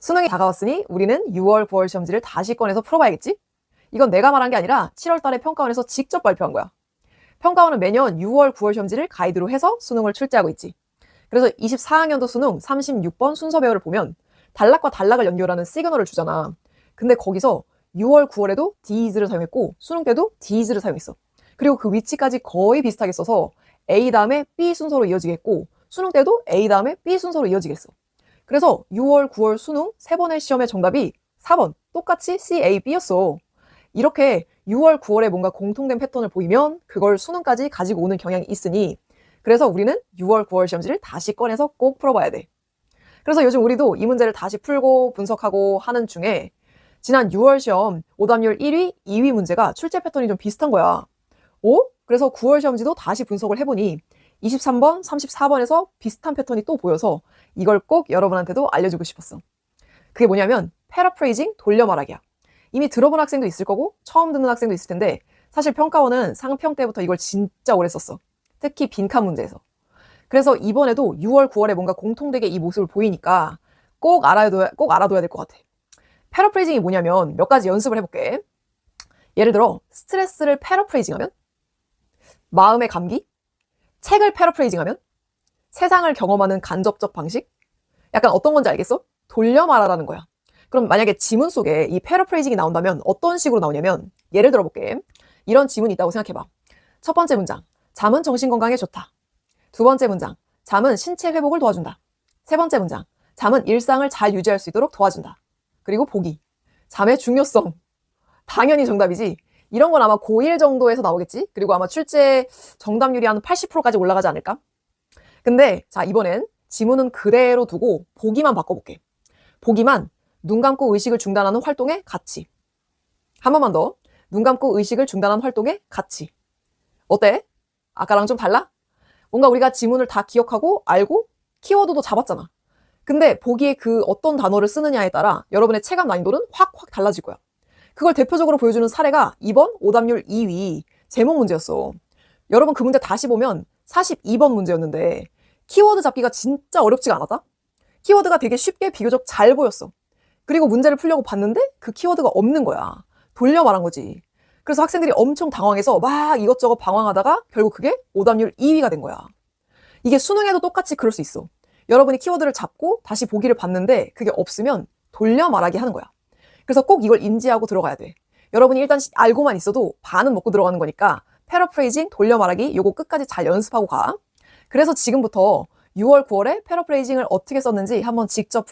수능이 다가왔으니 우리는 6월, 9월 시험지를 다시 꺼내서 풀어봐야겠지? 이건 내가 말한 게 아니라 7월 달에 평가원에서 직접 발표한 거야. 평가원은 매년 6월, 9월 시험지를 가이드로 해서 수능을 출제하고 있지. 그래서 24학년도 수능 36번 순서배열을 보면 단락과 단락을 연결하는 시그널을 주잖아. 근데 거기서 6월, 9월에도 these를 사용했고 수능 때도 these를 사용했어. 그리고 그 위치까지 거의 비슷하게 써서 A 다음에 B 순서로 이어지겠고 수능 때도 A 다음에 B 순서로 이어지겠어. 그래서 6월, 9월 수능 3번의 시험의 정답이 4번 똑같이 C, A, B였어. 이렇게 6월, 9월에 뭔가 공통된 패턴을 보이면 그걸 수능까지 가지고 오는 경향이 있으니 그래서 우리는 6월, 9월 시험지를 다시 꺼내서 꼭 풀어봐야 돼. 그래서 요즘 우리도 이 문제를 다시 풀고 분석하고 하는 중에 지난 6월 시험 오답률 1위, 2위 문제가 출제 패턴이 좀 비슷한 거야. 그래서 9월 시험지도 다시 분석을 해보니 23번, 34번에서 비슷한 패턴이 또 보여서 이걸 꼭 여러분한테도 알려주고 싶었어. 그게 뭐냐면 패러프레이징, 돌려 말하기야. 이미 들어본 학생도 있을 거고 처음 듣는 학생도 있을 텐데 사실 평가원은 상평 때부터 이걸 진짜 오래 썼어. 특히 빈칸 문제에서. 그래서 이번에도 6월, 9월에 뭔가 공통되게 이 모습을 보이니까 꼭 알아둬야 될 것 같아. 패러프레이징이 뭐냐면 몇 가지 연습을 해볼게. 예를 들어 스트레스를 패러프레이징하면 마음의 감기, 책을 패러프레이징하면 세상을 경험하는 간접적 방식, 약간 어떤 건지 알겠어? 돌려 말하라는 거야. 그럼 만약에 지문 속에 이 패러프레이징이 나온다면 어떤 식으로 나오냐면 예를 들어볼게. 이런 지문이 있다고 생각해봐. 첫 번째 문장, 잠은 정신건강에 좋다. 두 번째 문장, 잠은 신체 회복을 도와준다. 세 번째 문장, 잠은 일상을 잘 유지할 수 있도록 도와준다. 그리고 보기, 잠의 중요성. 당연히 정답이지. 이런 건 아마 고1 정도에서 나오겠지? 그리고 아마 출제 정답률이 한 80%까지 올라가지 않을까? 근데 자, 이번엔 지문은 그대로 두고 보기만 바꿔볼게. 보기만 눈 감고 의식을 중단하는 활동의 가치. 한 번만 더. 눈 감고 의식을 중단하는 활동의 가치. 어때? 아까랑 좀 달라? 뭔가 우리가 지문을 다 기억하고 알고 키워드도 잡았잖아. 근데 보기에 그 어떤 단어를 쓰느냐에 따라 여러분의 체감 난이도는 확 달라질 거야. 그걸 대표적으로 보여주는 사례가 이번 오답률 2위 제목 문제였어. 여러분 그 문제 다시 보면 42번 문제였는데 키워드 잡기가 진짜 어렵지가 않았다? 키워드가 되게 쉽게 비교적 잘 보였어. 그리고 문제를 풀려고 봤는데 그 키워드가 없는 거야. 돌려 말한 거지. 그래서 학생들이 엄청 당황해서 막 이것저것 방황하다가 결국 그게 오답률 2위가 된 거야. 이게 수능에도 똑같이 그럴 수 있어. 여러분이 키워드를 잡고 다시 보기를 봤는데 그게 없으면 돌려 말하기 하는 거야. 그래서 꼭 이걸 인지하고 들어가야 돼. 여러분이 일단 알고만 있어도 반은 먹고 들어가는 거니까 패러프레이징, 돌려 말하기 요거 끝까지 잘 연습하고 가. 그래서 지금부터 6월, 9월에 패러프레이징을 어떻게 썼는지 한번 직접